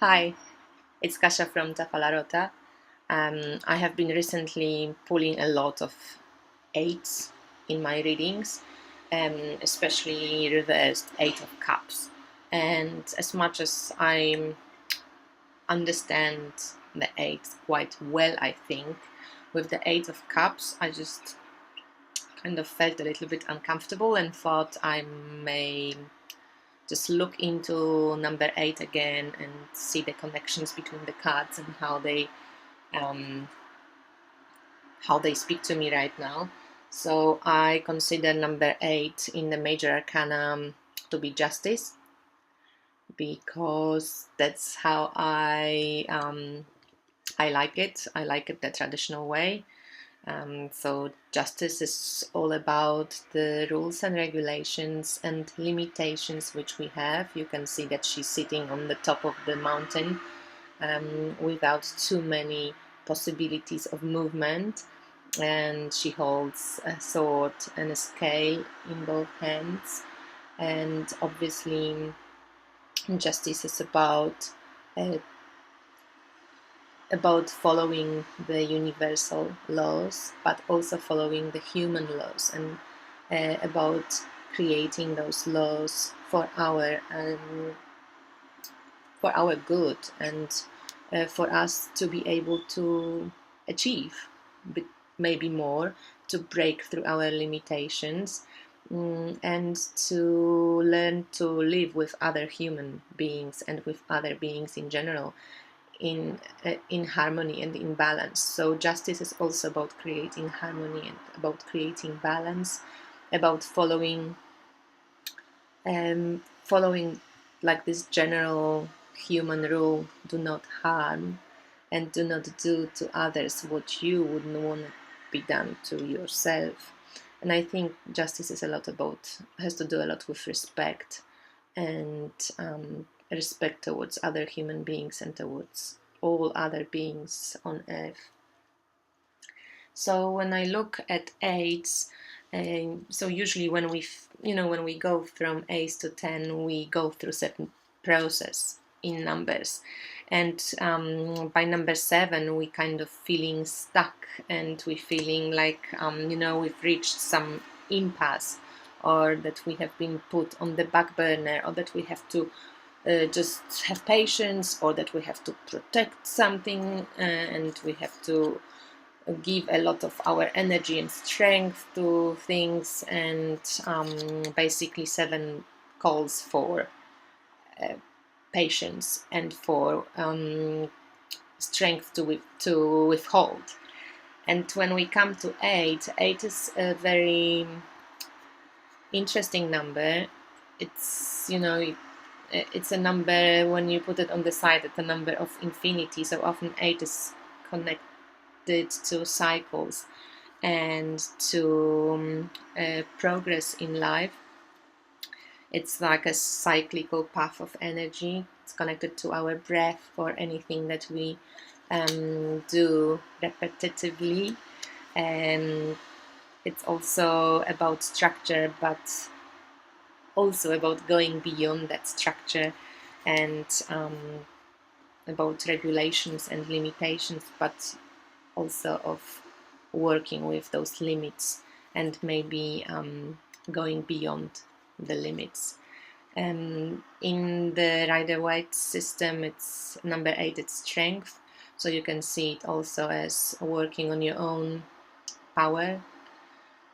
Hi, it's Kasia from Tafalarota. I have been recently pulling a lot of 8's in my readings, especially reversed 8 of Cups. And as much as I understand the 8's quite well, I think, with the 8 of Cups, I just kind of felt a little bit uncomfortable and thought I may just look into number 8 again and see the connections between the cards and um, how they speak to me right now. So I consider number 8 in the major arcana to be justice, because that's how I like it. I like it the traditional way. So justice is all about the rules and regulations and limitations which we have. You can see that she's sitting on the top of the mountain without too many possibilities of movement, and she holds a sword and a scale in both hands. And obviously justice is uh, about following the universal laws, but also following the human laws, and about creating those laws for our good, and for us to be able to achieve maybe more, to break through our limitations, and to learn to live with other human beings and with other beings in general in harmony and in balance. So justice is also about creating harmony and about creating balance, about following like this general human rule: do not harm and do not do to others what you wouldn't want to be done to yourself. And I think justice has to do a lot with respect, and respect towards other human beings and towards all other beings on earth. So when I look at 8's, so usually when we go from 8 to 10, we go through certain process in numbers, and by number 7 we kind of feeling stuck, and we feeling like we've reached some impasse, or that we have been put on the back burner, or that we have to just have patience, or that we have to protect something, and we have to give a lot of our energy and strength to things. And basically 7 calls for patience and for strength to withhold. And when we come to 8 is a very interesting number. It's it's a number, when you put it on the side, it's a number of infinity. So often 8 is connected to cycles and to progress in life. It's like a cyclical path of energy. It's connected to our breath, or anything that we do repetitively. And it's also about structure, but also about going beyond that structure, and about regulations and limitations, but also of working with those limits and maybe going beyond the limits. In the Rider-Waite system, it's number 8, it's strength. So you can see it also as working on your own power,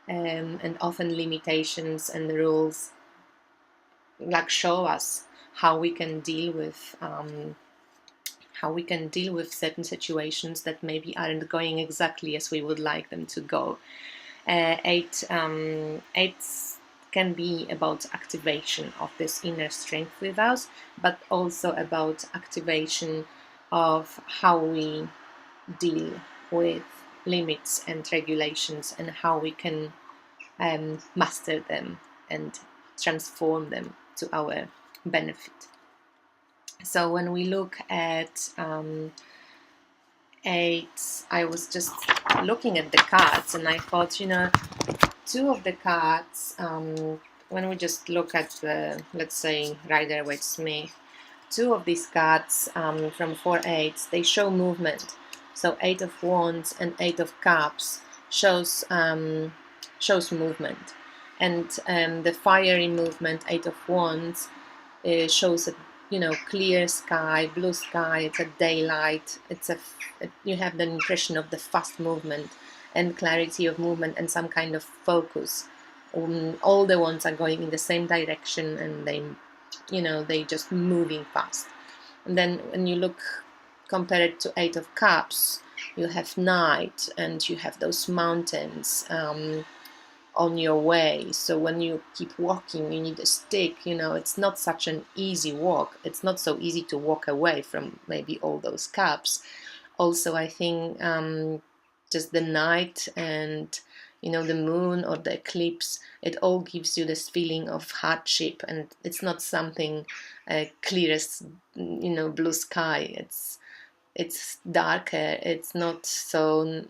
and often limitations and rules like show us how we can deal with certain situations that maybe aren't going exactly as we would like them to go. 8 can be about activation of this inner strength with us, but also about activation of how we deal with limits and regulations, and how we can master them and transform them to our benefit. So when we look at 8, I was just looking at the cards, and I thought, 2 of the cards, when we just look at the, let's say, Rider-Waite Smith, two of these cards from 4/8, they show movement. So 8 of Wands and 8 of Cups shows movement, and the fiery movement, 8 of Wands, shows a clear sky, blue sky. It's a daylight. You have the impression of the fast movement and clarity of movement and some kind of focus. All the wands are going in the same direction, and they just moving fast. And then when you look, compare it to 8 of Cups, you have night and you have those mountains on your way. So when you keep walking, you need a stick. It's not such an easy walk. It's not so easy to walk away from maybe all those cups. Also, I think just the night and the moon or the eclipse, it all gives you this feeling of hardship, and it's not something clear as blue sky. It's darker. It's not so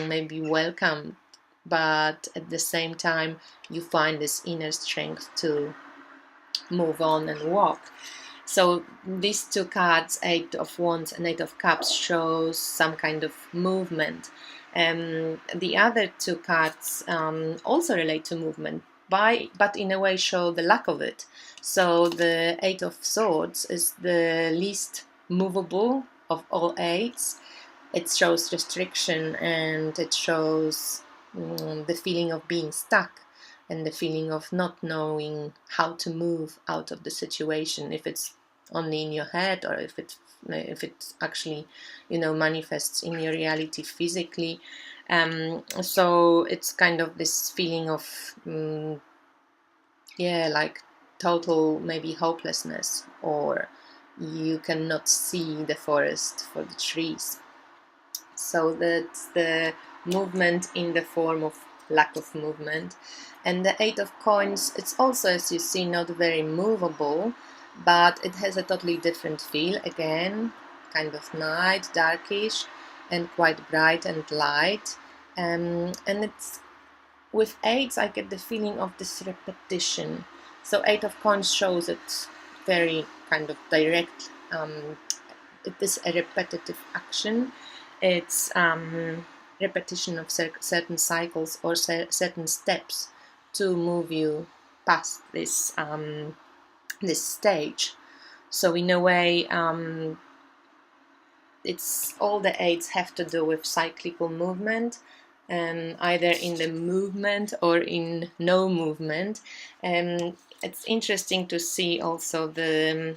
maybe welcome, but at the same time you find this inner strength to move on and walk. So these two cards, 8 of Wands and 8 of Cups, shows some kind of movement. The other two cards also relate to movement, but in a way show the lack of it. So the 8 of Swords is the least movable of all 8s. It shows restriction, and it shows the feeling of being stuck and the feeling of not knowing how to move out of the situation, if it's only in your head or if it actually manifests in your reality physically. So it's kind of this feeling of like total maybe hopelessness, or you cannot see the forest for the trees. So that's the movement in the form of lack of movement. And the 8 of Coins, it's also, as you see, not very movable, but it has a totally different feel. Again, kind of night, darkish, and quite bright and light. And it's with 8s, I get the feeling of this repetition. So 8 of Coins shows it very kind of direct. It is a repetitive action. It's repetition of certain cycles or certain steps to move you past this this stage. So in a way, it's all the 8s have to do with cyclical movement, either in the movement or in no movement. And it's interesting to see also the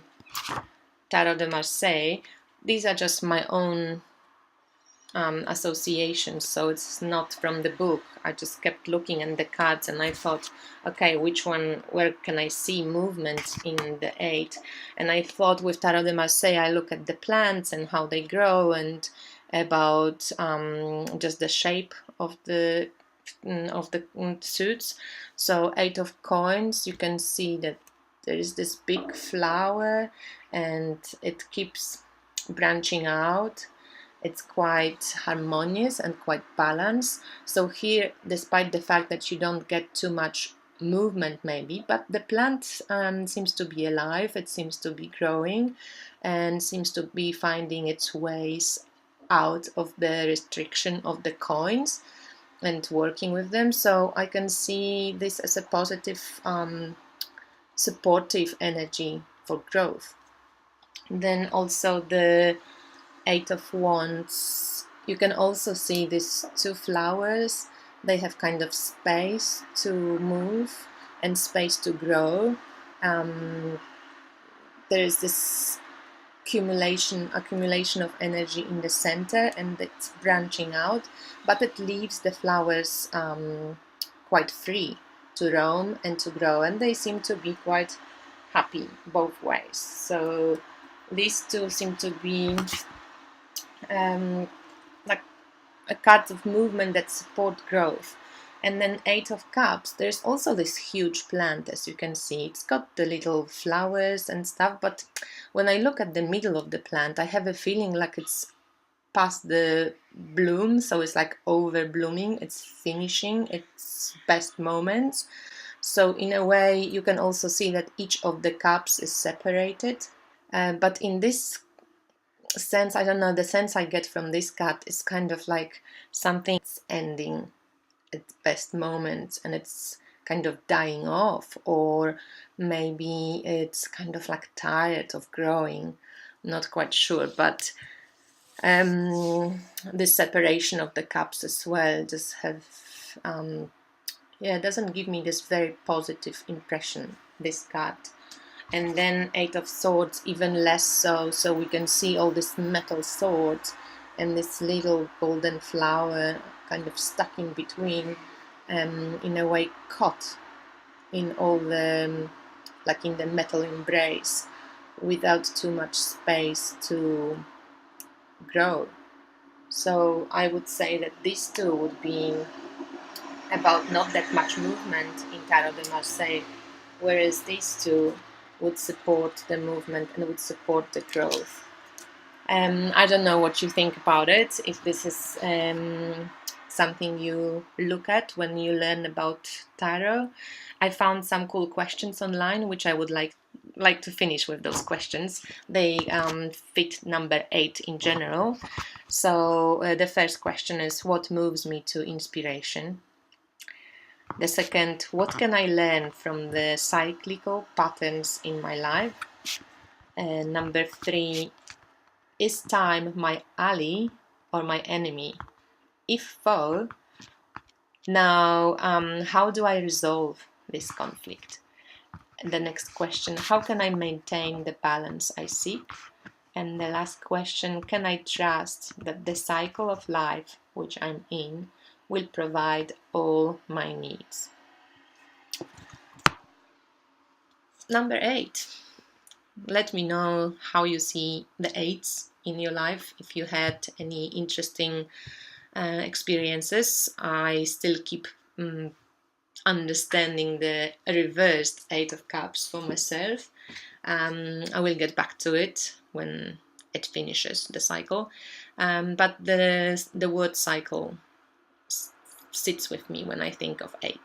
Tarot de Marseille. These are just my own associations, so it's not from the book. I just kept looking at the cards and I thought, okay, where can I see movement in the 8? And I thought with Tarot de Marseille, I look at the plants and how they grow, and about just the shape of the suits. So 8 of Coins, you can see that there is this big flower and it keeps branching out. It's quite harmonious and quite balanced. So here, despite the fact that you don't get too much movement maybe, but the plant seems to be alive, it seems to be growing and seems to be finding its ways out of the restriction of the coins and working with them. So I can see this as a positive, supportive energy for growth. Then also the 8 of Wands, you can also see these two flowers. They have kind of space to move and space to grow. There is this accumulation of energy in the center, and it's branching out, but it leaves the flowers quite free to roam and to grow, and they seem to be quite happy both ways. So these two seem to be like a card of movement that support growth. And then 8 of Cups, there's also this huge plant, as you can see. It's got the little flowers and stuff, but when I look at the middle of the plant, I have a feeling like it's past the bloom, so it's like over blooming, it's finishing its best moments. So in a way, you can also see that each of the cups is separated. But in this sense, I don't know, the sense I get from this card is kind of like something's ending at best moments and it's kind of dying off, or maybe it's kind of like tired of growing. Not quite sure, but this separation of the cups as well just have doesn't give me this very positive impression, this card. And then Eight of Swords even less so. So we can see all this metal swords and this little golden flower kind of stuck in between, in a way caught in all the, like in the metal embrace, without too much space to grow. So I would say that these two would be about not that much movement in Tarot de Marseille, whereas these two would support the movement and would support the growth. I don't know what you think about it, if this is something you look at when you learn about tarot. I found some cool questions online, which I would like to finish with those questions. They fit number 8 in general. So the first question is, what moves me to inspiration? The second, what can I learn from the cyclical patterns in my life? Number 3, is time my ally or my enemy? If so, now how do I resolve this conflict? The next question, how can I maintain the balance I seek? And the last question, can I trust that the cycle of life which I'm in will provide all my needs? Number 8. Let me know how you see the 8s in your life, if you had any interesting experiences. I still keep understanding the reversed 8 of Cups for myself. I will get back to it when it finishes the cycle. But the word cycle sits with me when I think of 8s.